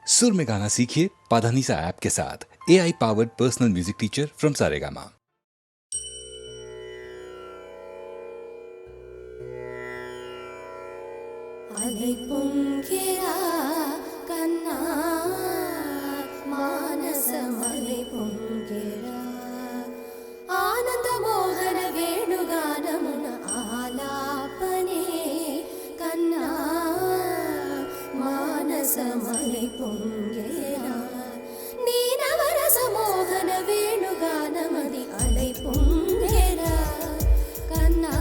सुर में गाना सीखिए पाधानीसा ऐप के साथ। AI powered personal music teacher from Saregama. అలై పొంగిరా కన్నా మానసమలై పొంగిరా ఆనంద మోహన వేణుగానమున ఆలాపనే కన్నా మానసమలై పొంగిరా నీనవరస మోహన వేణుగానమది అలై పొంగిరా కన్నా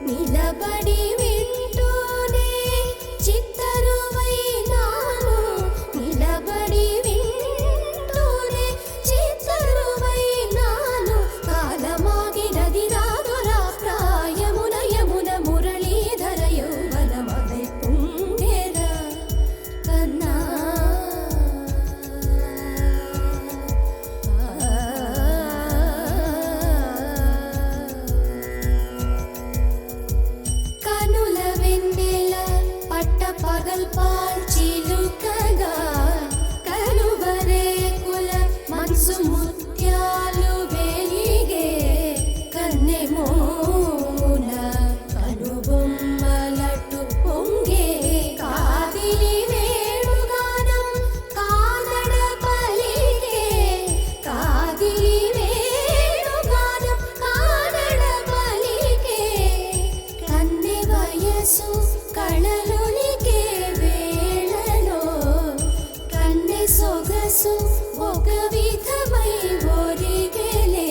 నిలబడి వింటూనే చిత్తరువైనాను నిలబడి వింటూనే చిత్తరువైనాను కాలమాగినది రాదురా ప్రాయమున యమున మురళీధర యౌవనమదై పొంగెరా కన్నా కనుల వెన్నెల పట్ట పగల్పాల్ చిలుకగా కలువరేకుల మనసు ముత్యాలు వెలిగే కన్నెమోన కనుబొమ్మలటు పొంగే కాదిలి వేణుగానం కాదడ పలికే కాదిలి వేణుగానం కాదడ పలికే కన్నె వయసు కళలునికే వేళలో కన్నె సొగసు ఒక విధమై ఒరిగెలే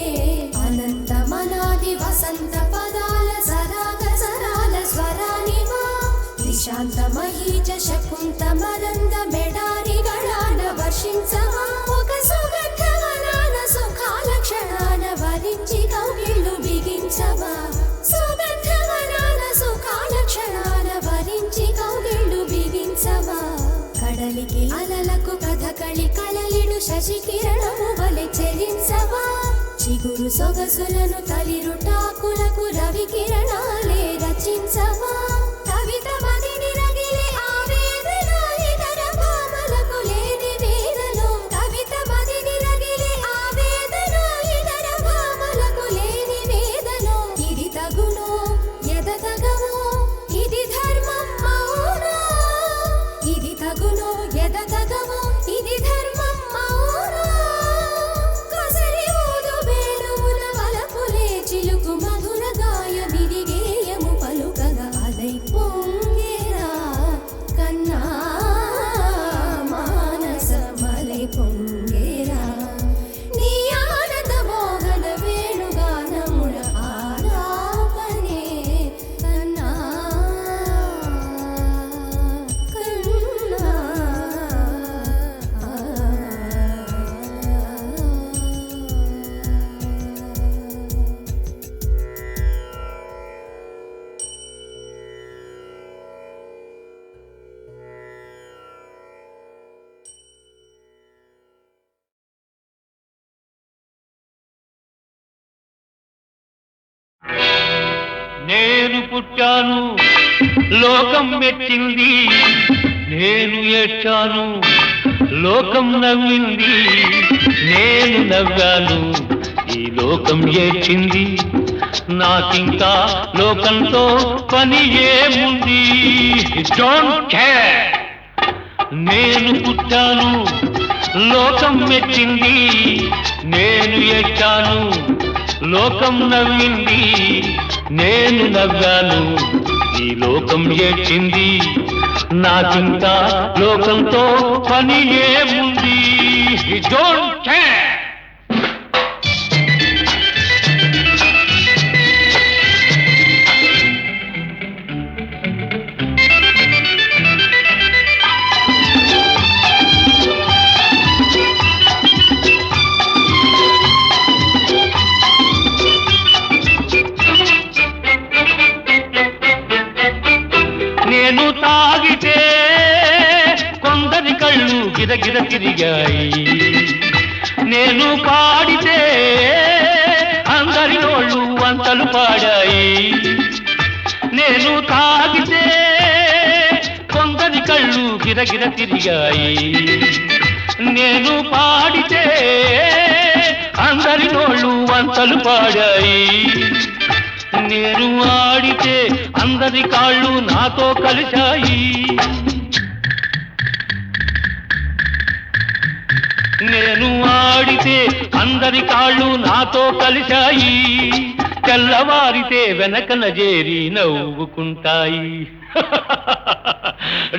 అనంతమనాది వసంత పదాల సరాగ సరాల స్వరానివా నిశాంత మహీజ శకుంత మరంద మెడారి గళాన వర్షించవా ఒక సుగంధవనాన సుఖాల క్షణాన వరించి కౌగిళ్ళు బిగించవా సుగంధవనాన సుఖాల క్షణాన వరించి కౌగిళ్ళు బిగించవా కడలికి అలలకు కథకళి కళలిడు శశి కిరణము వలె చెలించవా చిగురు సొగసులను తలిరుటాకులకు రవి కిరణాలే రచించవా కవిత మదిని రగిలే ఆవేదన ఇతర భామలకు లేని వేదలో కవిత మదిని రగిలే ఆవేదన ఇతర భామలకు లేని వేదలో ఇది తగునో ఎదతగమో ఇది ధర్మం మౌనా ఇది తగునో ఎదతగమో ఇది ధర్మం మౌనా కసరి ఊదు వేణువుల వలపులే చిలుకు మధుర గాయ విరిగేయము పలుకగా అలై పొంగెరా కన్నా మానసమలై పొంగెరా నీ ఆనంద మోహన వేణుగానమున ఆలాపనే కన్నా కన్నా నేను పుట్టాను లోకం మెచ్చింది, నేను ఏడ్చాను లోకం నవ్వింది, నేను నవ్వాను ఈ లోకం ఏడ్చింది, నాకింకా లోకంతో పని ఏముంది. Don't care. నేను పుట్టాను లోకం మెచ్చింది, నేను ఏడ్చాను లోకం నవ్వింది, నేను నవ్వాను ఈ లోకం ఏడ్చింది, నాకింకా లోకంతో పని ఏముంది. Don't care. నేను తాగితే కొందరి కళ్ళు గిరగిర తిరిగాయి, నేను పాడితే అందరి నోళ్ళు వంతలు పాడాయి, నేను తాగితే కొందరి కళ్ళు గిరగిర తిరిగాయి. నేను పాడితే అందరి నోళ్ళు వంతలు పాడాయి, నేను ఆడితే అందరి కాళ్ళు నాతో కలిశాయి. నేను ఆడితే అందరి కాళ్ళు నాతో కలిశాయి, తెల్లవారితే వెనకన చేరి నవ్వుకుంటాయి.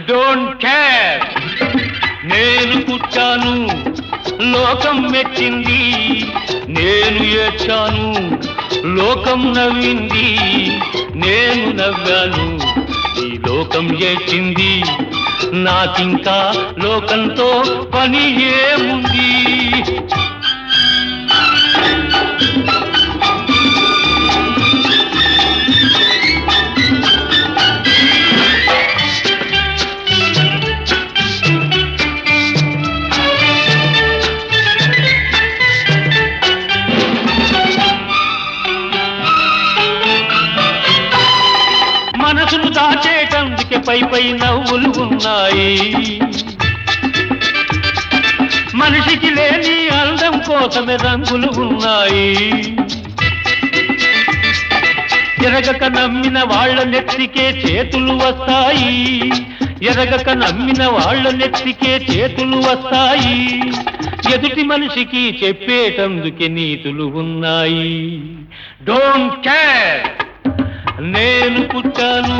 డోంట్ కేర్, నేను పుట్టాను లోకం మెచ్చింది, నేను ఏడ్చాను లోకం నవ్వింది, నేను నవ్వాను ఈ లోకం ఏడ్చింది, నాకింకా లోకంతో పని ఏముంది. మనసును దాచేటందుకే పై పై నవ్వులు ఉన్నాయి, మనిషికి లేని అందం కోసమే రంగులు ఉన్నాయి. ఎరగక నమ్మిన వాళ్ళ నెత్తికే చేతులు వస్తాయి, ఎరగక నమ్మిన వాళ్ళ నెత్తికే చేతులు వస్తాయి. ఎదుటి మనిషికి చెప్పేటందుకే నీతులు ఉన్నాయి. డోంట్ కేర్, నేను పుట్టాను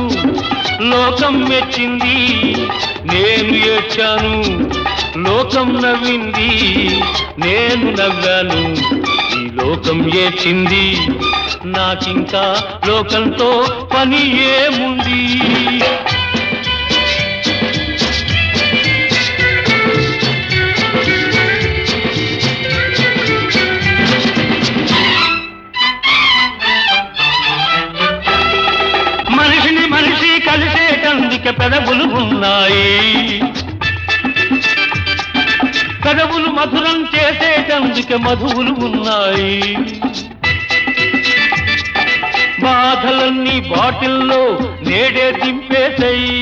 లోకం మెచ్చింది, నేను ఏడ్చాను లోకం నవ్వింది, నేను నవ్వాను ఈ లోకం ఏడ్చింది, నాకింకా లోకంతో పని ఏముంది. మనిషిని మనిషి కలిసేటందుకే పెదవులు ఉన్నాయి, పెదవులు మధురం చేసేటందుకే మధువులు ఉన్నాయి. బాధలన్నీ బాటిల్లో నేడే దింపేసేయి,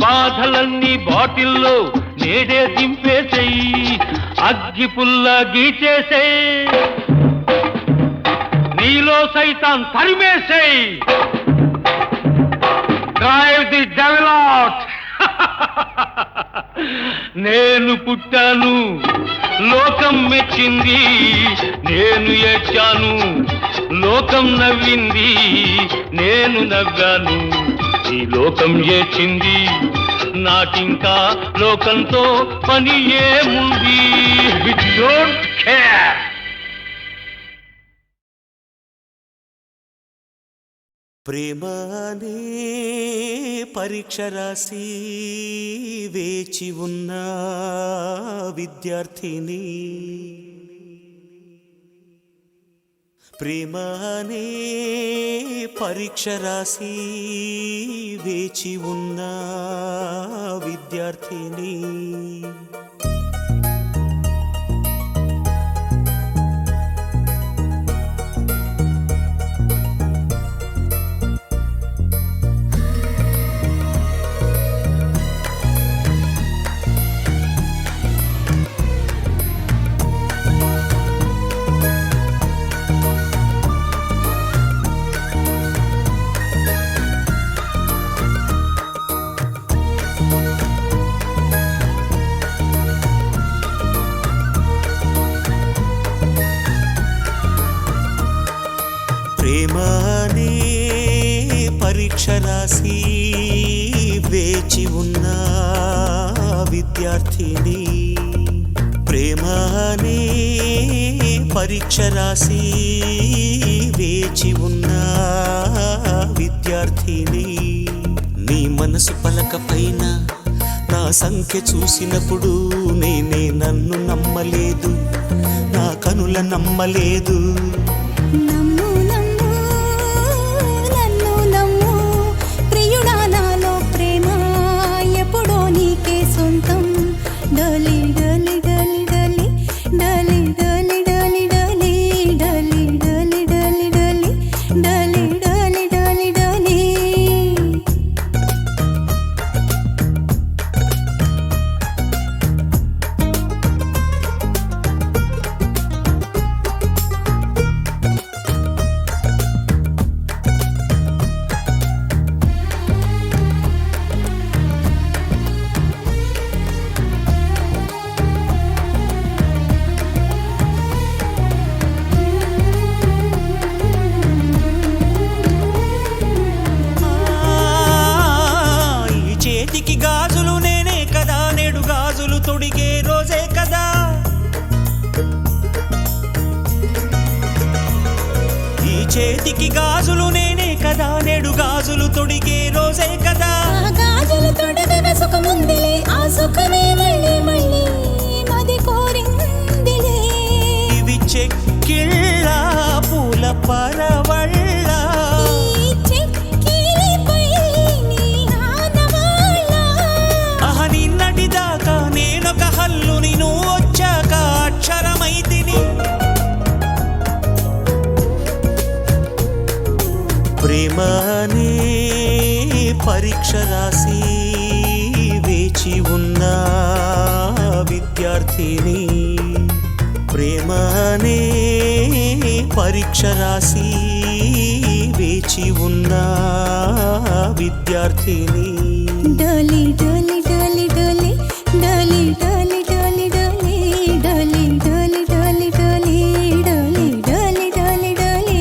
బాధలన్నీ బాటిల్లో నేడే దింపేసేయి, అగ్గి పుల్ల గీచేసేయి, నీలో సైతాన్ తరిమేసేయి. Drive the devil out. నేను పుట్టాను లోకం మెచ్చింది, నేను ఏడ్చాను లోకం నవ్వింది, నేను నవ్వాను ఈ లోకం ఏడ్చింది, నాకింకా లోకంతో పని ఏముంది. Don't care. ప్రేమనే పరీక్ష రాసి వేచి ఉన్న విద్యార్థిని, ప్రేమనే పరీక్ష రాసి వేచి ఉన్న విద్యార్థిని, ప్రేమనే పరీక్ష రాసి వేచి ఉన్న విద్యార్థిని, ప్రేమనే పరీక్ష రాసి వేచి ఉన్న విద్యార్థిని, నీ మనసు పలక పైన నా సంఖ్య చూసినప్పుడు నేనే నన్ను నమ్మలేదు, నా కనుల నమ్మలేదు. నమ్ము నమ్ము నన్ను నమ్ము ప్రియుడా, నాలో ప్రేమ ఎప్పుడో నీకే సొంతం. డలి డలి డలి డలి డలి డలి చేతికి గాజులు నేనే కదా, నేడు గాజులు తొడిగే రోజే కదా. ఆ గాజులు తొడగగా సుఖముందిలే, ఆ సుఖమే మళ్ళీ మళ్ళీ మది కోరిందిలే. ఇవి చెక్కిళ్ళ పూల పరవళ్ళ, ఈ చెక్కిలిపై నీ ఆనవాళ్ళ. అహ నిన్నటిదాకా నేనొక హల్లుని, నువ్వు వచ్చాక అక్షరమైతిని. ప్రేమనే పరీక్ష రాసి వేచి ఉన్న విద్యార్థిని, ప్రేమనే పరీక్ష రాసి వేచి ఉన్న విద్యార్థిని. డోలి డోలి డోలి డోలి డోలి డోలి డోలి డోలి డోలి డోలి డోలి డోలి డోలి డోలి డోలి డోలి.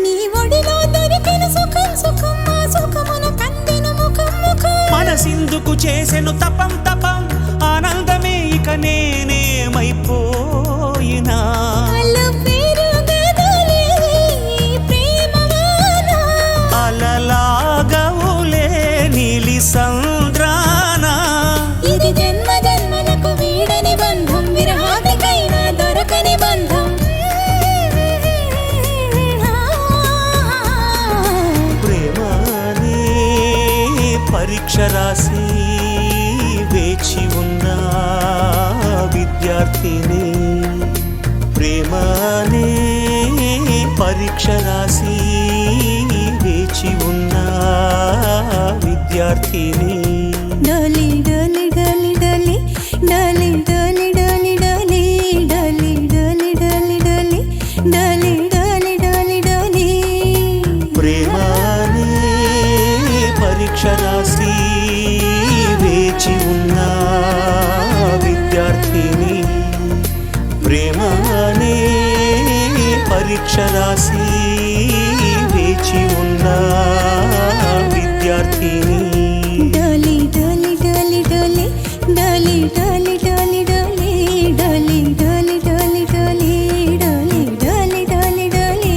నీ ఒడిలో దొరికిన సుఖం సుఖం, ఆ సుఖమును కందిన ముఖం ముఖం. మనసిందుకు చేసెను తపం తపం, ఆనందమే ఇక నేనేమైపోయినా. అల్లు పేరు గదలే ప్రేమవాన. అలలాగవులే నీలి సంద్రాన, ఇది జన్మ జన్మలకు వీడని బంధం, విరహానికైనా దొరకని బంధం. ప్రేమనే పరీక్ష రాసి వేచి ఉన్న విద్యార్థిని, ప్రేమనే పరీక్ష రాసి వేచి ఉన్న విద్యార్థిని. డోలి డోలి డోలి డోలి డోలి డోలి డోలి డోలి డోలి డోలి డోలి డోలి డోలి డోలి డోలి డోలి. ప్రేమనే పరీక్ష రాసి వేచి ఉన్న విద్యార్థిని, ప్రేమనే పరీక్ష రాసి వేచి ఉన్న విద్యార్థిని. డోలి డోలి డోలి డోలి డోలి డోలి డోలి డోలి డోలి డోలి డోలి డోలి డోలి డోలి డోలి డోలి.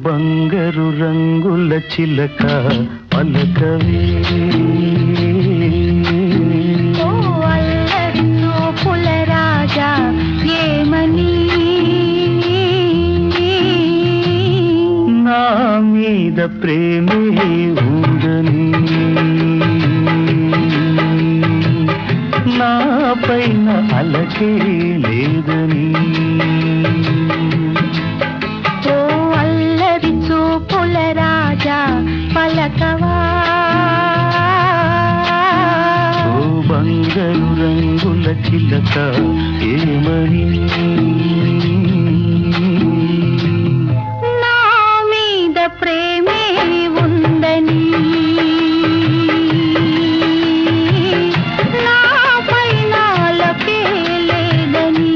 బంగారు రంగుల చిలక పలకవే, ఓ అల్లరి నోపుల రాజా ఏమని నా మీద ప్రేమే ఉందని, నా పైన అలకే లేదని. ఓ అల్లరి చూపు చిలక ఏమని నా మీద ప్రేమే ఉందని నా పైనాలకే లేదని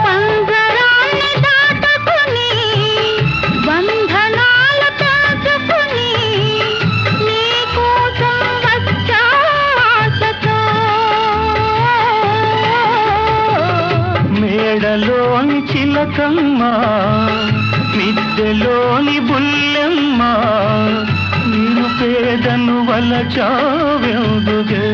పంజరాన్ని దాటుకుని బంధనాలు తెంచుకుని నీ కోసం వచ్చా ఆశతో మేడలోని చిలకమ్మ మిద్దెలోని బుల్లెమ్మ నేను పేదను వలచావెందుగే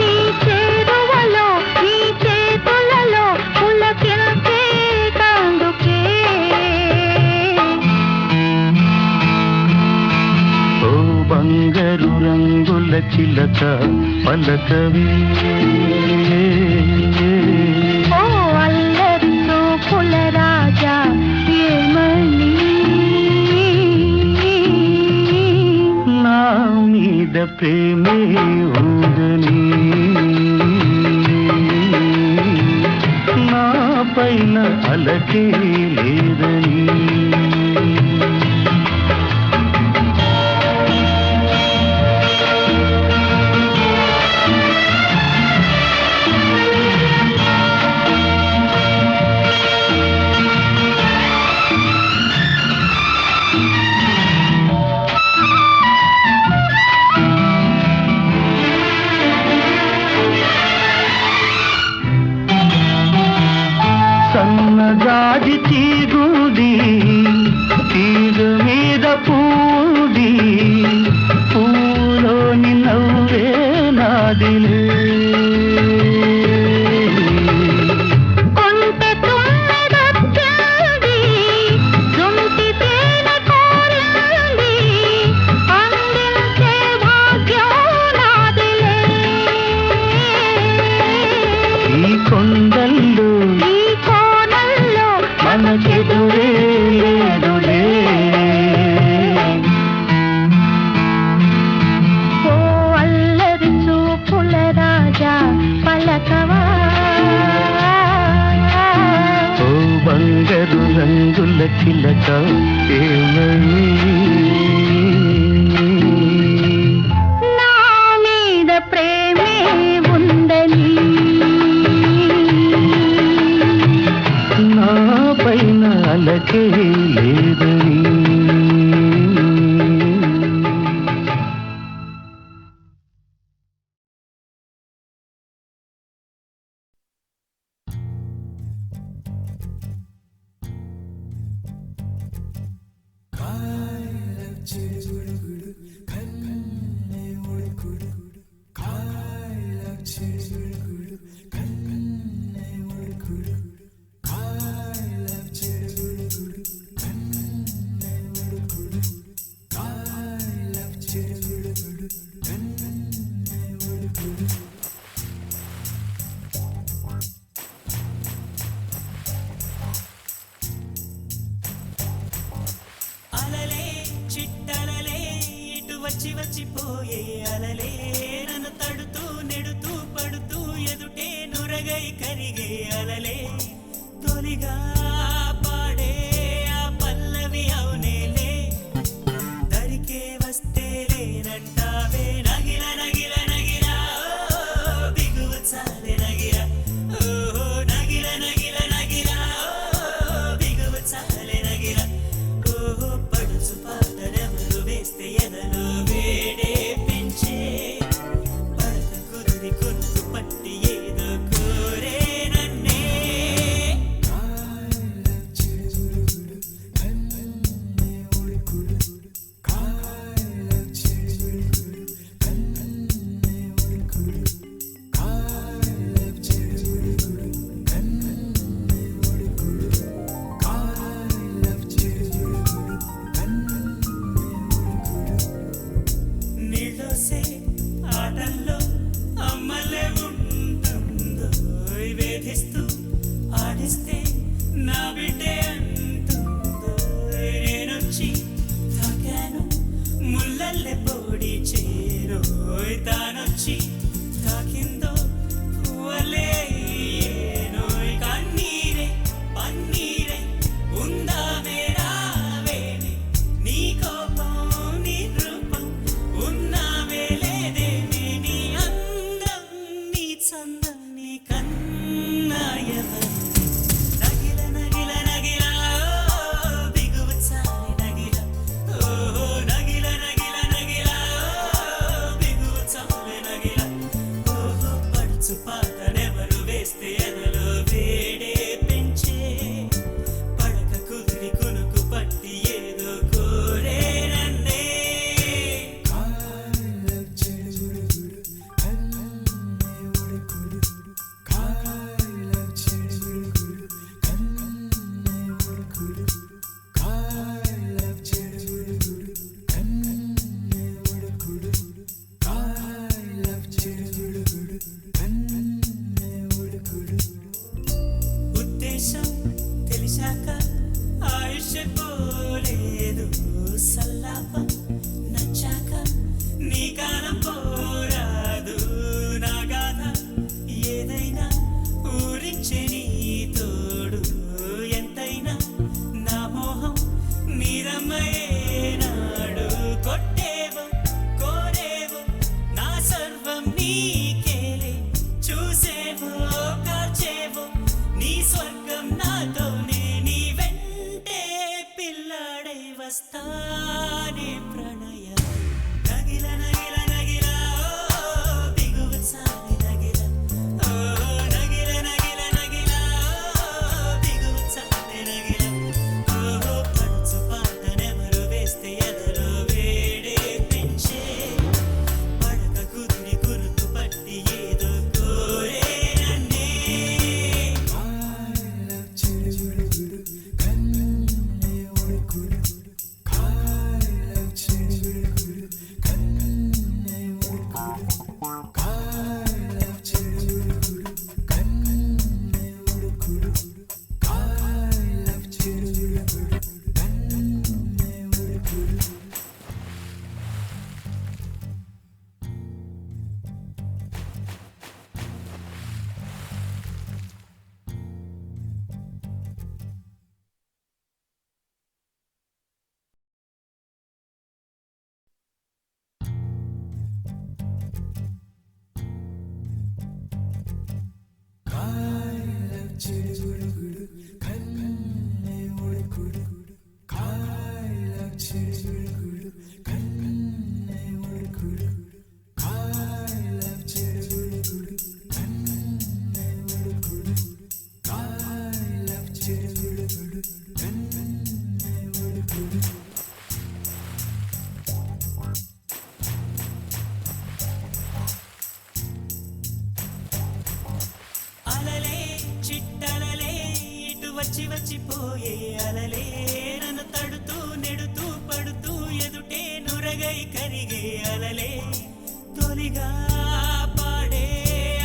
ఈ చేరువలో ఈ చేతులలో పులకించే కందుకే ఓ బంగారు రంగుల చిలక పలకవే ఓ అల్లరి చూపుల రాజా ఏమని నా మీద ప్రేమే ఉందని నా పైన అలకే లేదని సన్నజాజి తీగుది తీగ మీద పూది పూలోని నవ్వే నాదిలే కొంటె తుమ్మెదొచ్చింది జుంటి తేనె కోరింది అందించే భాగ్యం నాదిలే ఈ కొండల్లో ఈ కోనల్లో మనకెదురే లేదులే ఓ అల్లరి చూపుల రాజా పలకవా ఓ బంగారు రంగుల చిలక ఏమని నా మీద ప్రేమే ఉందని నా పైన అలకే లేదని అలలే చిట్టలలే ఇటు వచ్చి వచ్చిపోయే అలలే నన్ను తడుతూ నెడుతూ పడుతూ ఎదుటే నురగై కరిగే అలలే తొలిగా పాడే ఆ పల్లవి అవునేలే దరికే వస్తే లేనంటావే నగిల నగిల నగిల బిగువ చాలే నగిల ఓహో నగిల నగిల నగిల బిగువ చాలే నగిల ఓహో పడుచు పాటనెవరు వేస్తే ఎదలో వేడే పెంచే పడత కుదిరి కొనుకు పట్టి ఏదో కోరే నన్నే ముల్లల్లె పొడి చేరోయ్ తానొచ్చి తాకిందో పువ్వలే ఏనోయ్ కన్నీరే పన్నీరే ఉందామే రావేనే నీ కోపం నీ రూపం ఉన్నావే లేదేమే నీ అందం నీ చందం నీ కన్నాయవరు నగిల నగిల నగిల బిగువ చాలి నగిల ఓ నగిల నగిల నగిల బిగువ చాలి నగిల ఓ పడుచు పాతనెవరు వేస్తే ఎదలో వేడే పెంచే పడక కుదిరి కునుకు పట్టి ఏదో కోరే నన్నే ఉద్దేశం తెలిసాక ఆయుష్ పోలేదు సల్లాపం నచ్చాక నీ కాలం పోరాదు నా గాథ ఏదైనా ఊరించే నీ తోడు ఎంతైనా నా మోహం మీరమ్మయేనాడు కొట్టేవో కోరేవో నా సర్వం నీకేలే చూసేవో కాచేవో నీ స్వర్గం నాతోనే నీ వెంటే పిల్లాడై వస్తానే ప్రణయం నగిల నగిల నగిల బిగువ చాలి నగిల ఓ నగిల నగిల నగిల బిగువ చాలి నగిల ఓ పడుచు పాటనెవరు వేస్తే ఎదలో వేడే పెంచే పడక కుదిరి కురుకు పట్టి ఏదో కోరే నన్నే అలలే చిట్టలలే ఇటు వచ్చి వచ్చిపోయే అలలే నన్ను తడుతూ నెడుతూ పడుతూ ఎదుటే నురగై కరిగే అలలే తొలిగా పాడే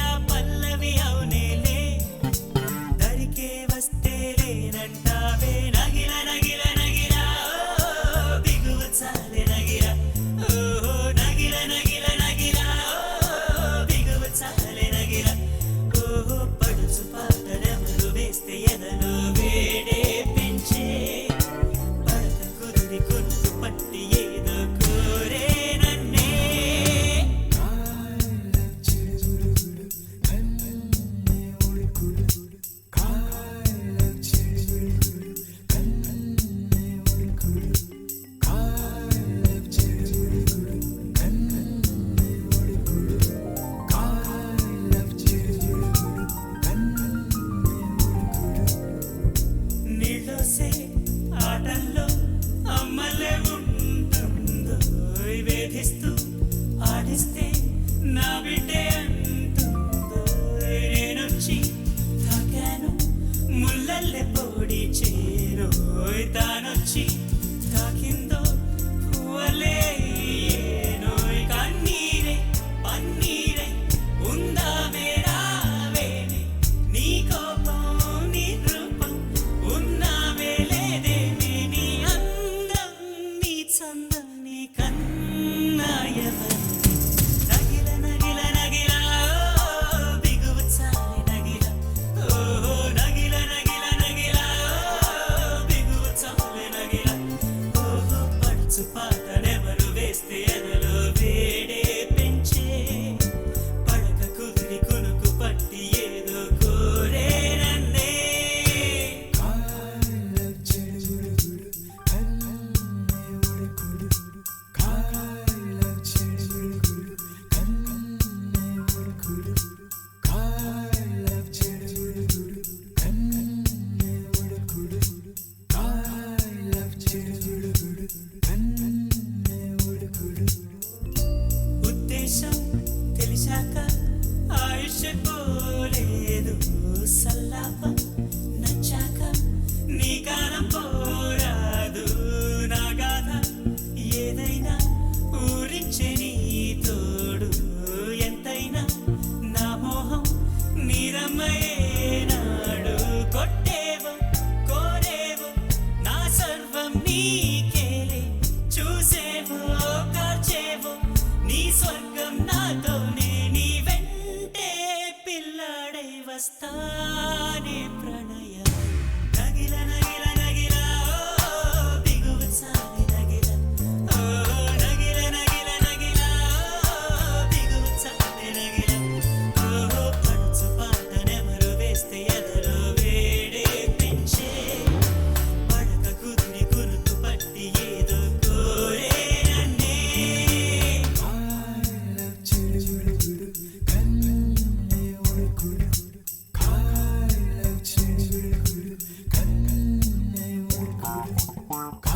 ఆ పల్లవి అవునేలే దరికే వస్తే లేనంటావే నగిల నగిల నగిల ఓ బిగువ చాలే నగిల ఓ నగిల నగిల నగిల ఓ బిగువ చాలే నగిల ఓ పడుచు పాటనెవరు వేస్తే ఎదలో వేడే పెంచే పడక కుదిరి కురుకు పట్టి ఏదో కోరే నన్నే నీళ్ళోసే ఆటల్లో అమ్మలే ఉంటుందో వేధిస్తూ ఆడిస్తే నా బిడ్డే అంటుందో నేనొచ్చి తాకాను ముల్లల్లె పొడి చేరోయ్ తానొచ్చి తాకిందో పువ్వలే ఏనోయ్ కన్నీరే పన్నీరే ఉందామే రావేనే నీ కోపం నీ రూపం ఉన్నావే లేదేమే నీ అందం నీ చందం నీ కన్నా వచ్చాక ఆయుష్ పోలేదు సల్లాప నచ్చాక నీ కాలం పోరాదు నా గాథ ఏదైనా ఊరించే నీ తోడు ఎంతైనా నా మోహం నీరమ్మయే నాడు కొట్టేవో కోరేవో నా సర్వం నీకేలే చూసేవో కాచేవో నీ స్వర్గం నాతోనే నీ వెంటే పిల్లాడై వస్తానే ప్రణయం నగిల నగిల నగిల ఓ బిగువ సాగి నగిల ఓ నగిల నగిల నగిల ఓ బిగువ సాగి నగిల ఓ పడుచు పాటనెవరు వేస్తే ఎదలో వేడే పెంచే పడక కుదిరి కురుకు పట్టి ఏదో కోరే నన్నే Come